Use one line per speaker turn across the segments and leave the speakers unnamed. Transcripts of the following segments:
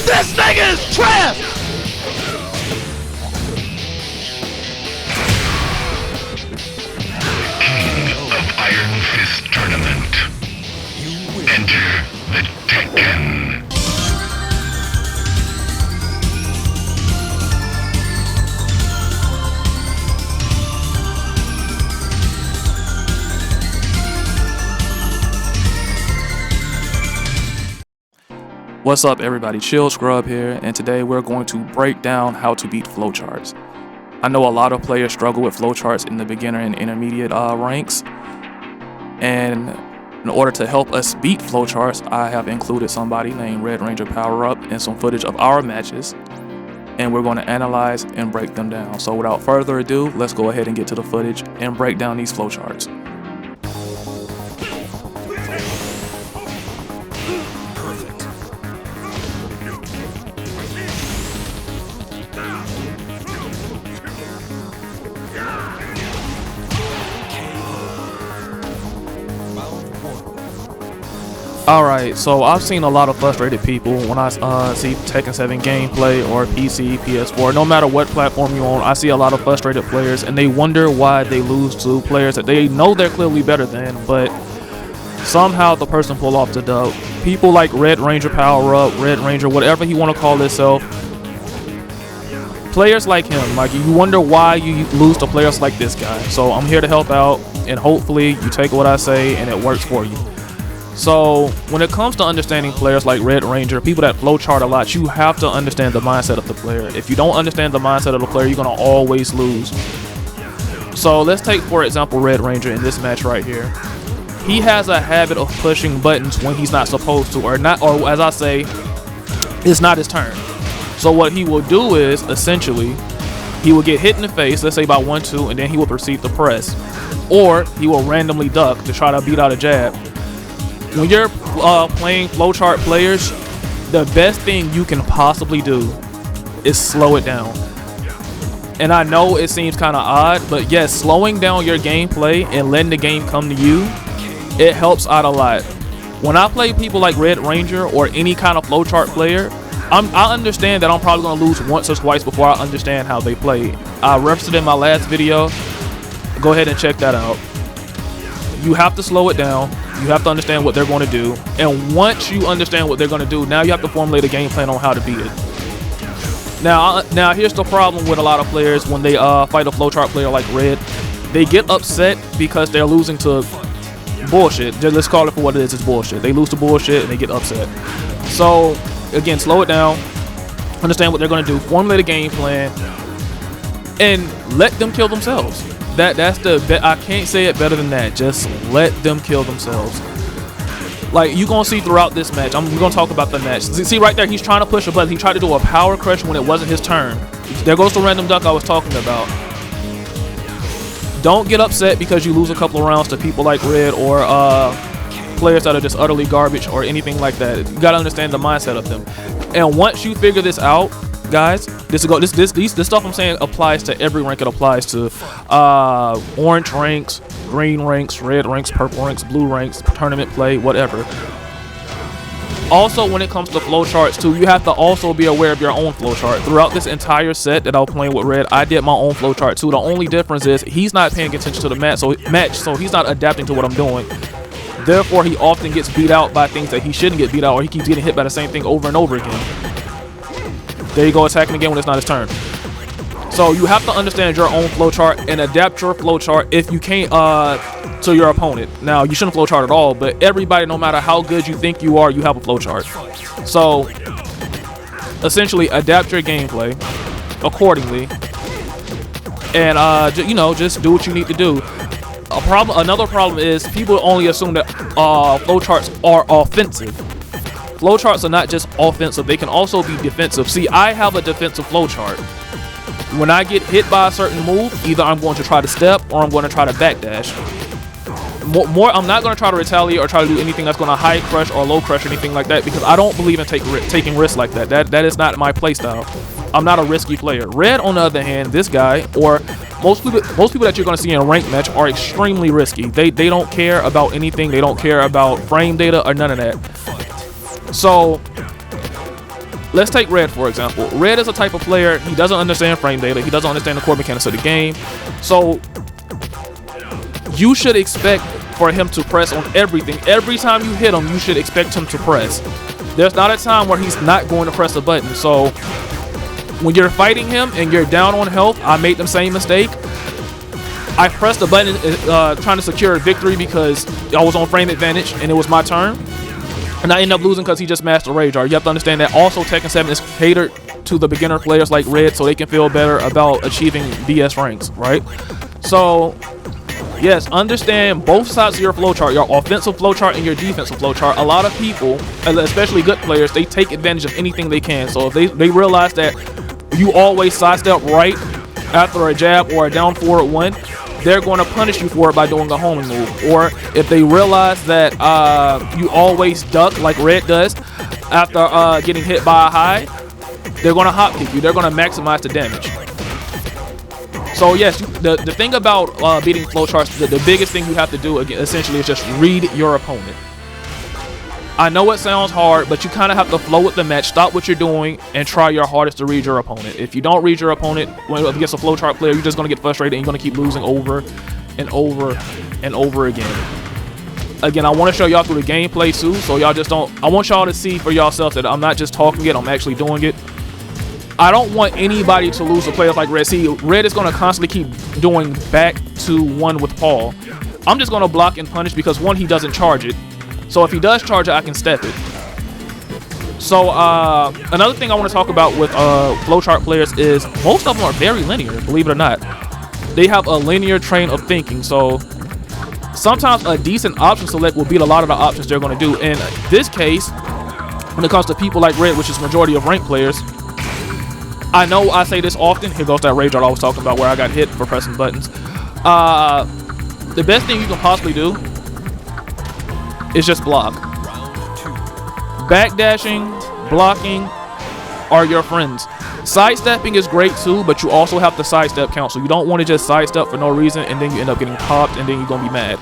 This thing is trash!
King of Iron Fist Tournament. Enter the Tekken.
What's up everybody, Chill Scrub here, and today we're going to break down how to beat flowcharts. I know a lot of players struggle with flowcharts in the beginner and intermediate ranks, and in order to help us beat flowcharts, I have included somebody named Red Ranger Power Up and some footage of our matches, and we're going to analyze and break them down. So without further ado, let's go ahead and get to the footage and break down these flowcharts. Alright, so I've seen a lot of frustrated people when I see Tekken 7 gameplay or PC, PS4, no matter what platform you own. I see a lot of frustrated players and they wonder why they lose to players that they know they're clearly better than, but somehow the person pull off the dub. People like Red Ranger Power Up, Red Ranger, whatever he want to call himself. Players like him, like you wonder why you lose to players like this guy. So I'm here to help out, and hopefully you take what I say and it works for you. So when it comes to understanding players like Red Ranger, people that flowchart a lot, you have to understand the mindset of the player. If you don't understand the mindset of the player, you're gonna always lose. So let's take, for example, Red Ranger in this match right here. He has a habit of pushing buttons when he's not supposed to, or as I say, it's not his turn. So what he will do is, essentially, he will get hit in the face, let's say by 1-2, and then he will proceed to press. Or he will randomly duck to try to beat out a jab. When you're playing flowchart players, the best thing you can possibly do is slow it down. And I know it seems kind of odd, but yes, slowing down your gameplay and letting the game come to you, it helps out a lot. When I play people like Red Ranger or any kind of flowchart player, I understand that I'm probably going to lose once or twice before I understand how they play. I referenced it in my last video. Go ahead and check that out. You have to slow it down. You have to understand what they're going to do. And once you understand what they're going to do, now you have to formulate a game plan on how to beat it. Now here's the problem with a lot of players when they fight a flowchart player like Red. They get upset because they're losing to bullshit. Let's call it for what it is. It's bullshit. They lose to bullshit and they get upset. So again, slow it down. Understand what they're going to do. Formulate a game plan. And let them kill themselves. That's the bet. I can't say it better than that. Just let them kill themselves. Like you're gonna see throughout this match. We're gonna talk about the match. See right there, he's trying to push a button. He tried to do a power crush when it wasn't his turn. There goes the random duck I was talking about. Don't get upset because you lose a couple of rounds to people like Red or players that are just utterly garbage or anything like that. You gotta understand the mindset of them. And once you figure this out, guys, this stuff I'm saying applies to every rank. It applies to orange ranks, green ranks, red ranks, purple ranks, blue ranks, tournament play, whatever. Also, when it comes to flowcharts too, you have to also be aware of your own flowchart. Throughout this entire set that I was playing with Red, I did my own flowchart too. The only difference is he's not paying attention to the match, so he's not adapting to what I'm doing. Therefore, he often gets beat out by things that he shouldn't get beat out, or he keeps getting hit by the same thing over and over again. There you go, attacking again when it's not his turn. So you have to understand your own flowchart and adapt your flowchart if you can't to your opponent. Now you shouldn't flowchart at all, but everybody, no matter how good you think you are, you have a flowchart. So essentially, adapt your gameplay accordingly, and you know, just do what you need to do. Another problem is people only assume that flowcharts are offensive. Flowcharts are not just offensive, they can also be defensive. See, I have a defensive flowchart. When I get hit by a certain move, either I'm going to try to step or I'm going to try to backdash. I'm not going to try to retaliate or try to do anything that's going to high crush or low crush or anything like that, because I don't believe in taking risks like that. That is not my playstyle. I'm not a risky player. Red, on the other hand, this guy, or most people that you're going to see in a ranked match are extremely risky. They don't care about anything. They don't care about frame data or none of that. So let's take Red for example. Red is a type of player, he doesn't understand frame data, he doesn't understand the core mechanics of the game. So you should expect for him to press on everything. Every time you hit him, you should expect him to press. There's not a time where he's not going to press a button. So when you're fighting him and you're down on health, I made the same mistake. I pressed the button trying to secure a victory because I was on frame advantage and it was my turn. And I ended up losing because he just mastered Rage Art. You have to understand that also Tekken 7 is catered to the beginner players like Red so they can feel better about achieving BS ranks, right? So, yes, understand both sides of your flowchart, your offensive flowchart and your defensive flowchart. A lot of people, especially good players, they take advantage of anything they can. So if they realize that you always sidestep right after a jab or a down forward one, they're going to punish you for it by doing a homing move. Or if they realize that you always duck like Red does after getting hit by a high, they're going to hop kick you. They're going to maximize the damage. So yes, the thing about beating flowcharts, the biggest thing you have to do again, essentially, is just read your opponent. I know it sounds hard, but you kind of have to flow with the match, stop what you're doing, and try your hardest to read your opponent. If you don't read your opponent when against a flowchart player, you're just going to get frustrated and you're going to keep losing over and over and over again. Again, I want to show y'all through the gameplay too, so y'all just don't. I want y'all to see for yourself that I'm not just talking it, I'm actually doing it. I don't want anybody to lose to players like Red. See, Red is going to constantly keep doing back to one with Paul. I'm just going to block and punish because one, he doesn't charge it. So if he does charge it, I can step it. So another thing I want to talk about with flowchart players is most of them are very linear, believe it or not. They have a linear train of thinking. So sometimes a decent option select will beat a lot of the options they're going to do. In this case, when it comes to people like Red, which is majority of ranked players, I know I say this often. Here goes that Rage Art I was talking about where I got hit for pressing buttons. The best thing you can possibly do is just block. Backdashing, blocking are your friends. Sidestepping is great too, but you also have to sidestep count. So you don't want to just sidestep for no reason and then you end up getting popped and then you're going to be mad.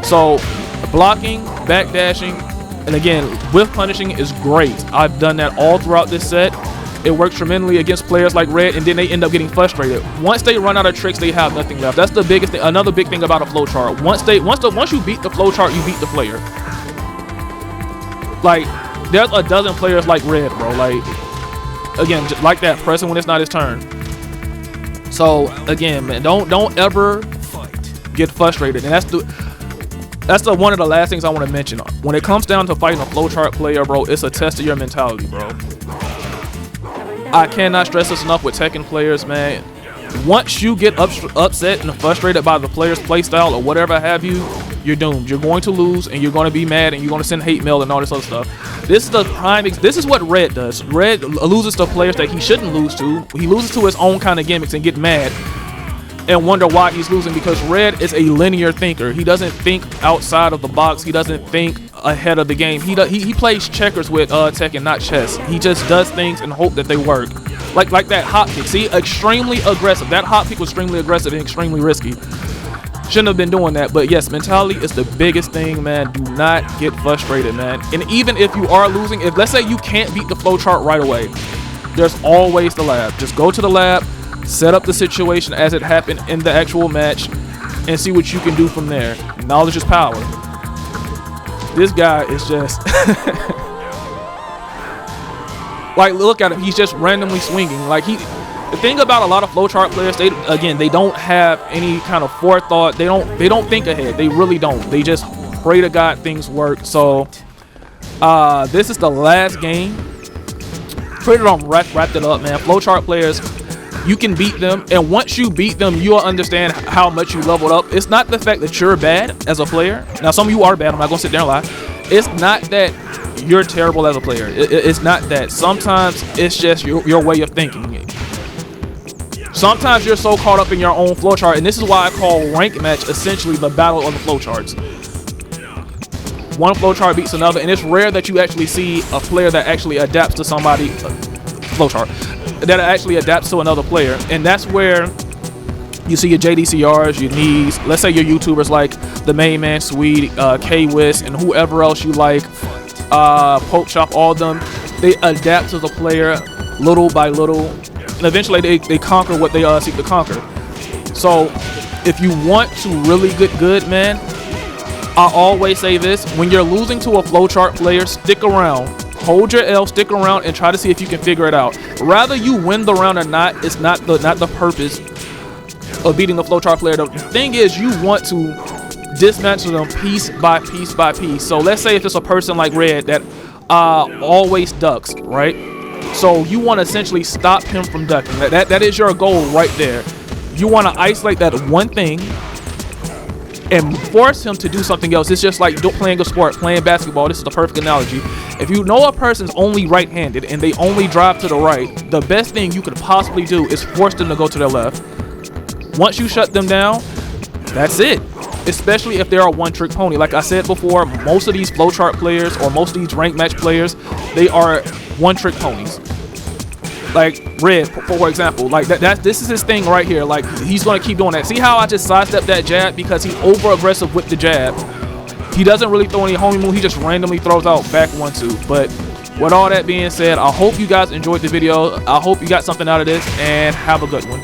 So blocking, backdashing, and again, whiff punishing is great. I've done that all throughout this set. It works tremendously against players like Red, and then they end up getting frustrated. Once they run out of tricks, they have nothing left. That's the biggest thing. Another big thing about a flowchart. Once you beat the flowchart, you beat the player. Like, there's a dozen players like Red, bro. Like, again, just like that, pressing when it's not his turn. So again, man, don't ever get frustrated. And that's one of the last things I want to mention. When it comes down to fighting a flowchart player, bro, it's a test of your mentality, bro. I cannot stress this enough with Tekken players, man. Once you get upset and frustrated by the player's playstyle or whatever have you, you're doomed. You're going to lose and you're going to be mad and you're going to send hate mail and all this other stuff. This is the prime. This is what Red does. Red loses to players that he shouldn't lose to. He loses to his own kind of gimmicks and get mad and wonder why he's losing, because Red is a linear thinker. He doesn't think outside of the box. He doesn't think ahead of the game. He plays checkers with Tekken, not chess. He just does things and hope that they work. Like that hop kick. See, extremely aggressive. That hop kick was extremely aggressive and extremely risky. Shouldn't have been doing that. But yes, mentality is the biggest thing, man. Do not get frustrated, man. And even if you are losing, if let's say you can't beat the flowchart right away, there's always the lab. Just go to the lab, set up the situation as it happened in the actual match, and see what you can do from there. Knowledge is power. This guy is just like, look at him. He's just randomly swinging. Like, the thing about a lot of flowchart players, they don't have any kind of forethought. They don't think ahead. They really don't. They just pray to God things work. So this is the last game. Pretty much wrapped it up, man. Flowchart players, you can beat them, and once you beat them, you'll understand how much you leveled up. It's not the fact that you're bad as a player. Now, some of you are bad. I'm not gonna sit there and lie. It's not that you're terrible as a player. It's not that. Sometimes it's just your way of thinking. Sometimes you're so caught up in your own flowchart, and this is why I call rank match essentially the battle of the flowcharts. One flowchart beats another, and it's rare that you actually see a player that actually adapts to somebody flowchart that actually adapts to another player. And that's where you see your JDCRs, your knees, let's say your YouTubers like the Main Man Swede, K-Wiz, and whoever else you like, Poke Shop, all of them. they adapt to the player little by little, and eventually they conquer what they seek to conquer. So if you want to really get good, man, I always say this: when you're losing to a flowchart player, stick around. Hold your L, stick around, and try to see if you can figure it out. Rather you win the round or not, it's not the purpose of beating the flowchart player. The thing is, you want to dismantle them piece by piece by piece. So let's say if it's a person like Red that always ducks, right? So you want to essentially stop him from ducking. That is your goal right there. You want to isolate that one thing and force him to do something else. It's just like playing a sport, playing basketball. This is the perfect analogy. If you know a person's only right-handed and they only drive to the right, the best thing you could possibly do is force them to go to their left. Once you shut them down, that's it. Especially if they're a one-trick pony. Like I said before, most of these flowchart players or most of these ranked match players, they are one-trick ponies. Like Red, for example, like this is his thing right here. Like he's gonna keep doing that. See how I just sidestepped that jab because he's over-aggressive with the jab. He doesn't really throw any homing move. He just randomly throws out back 1-2. But with all that being said, I hope you guys enjoyed the video. I hope you got something out of this, and have a good one.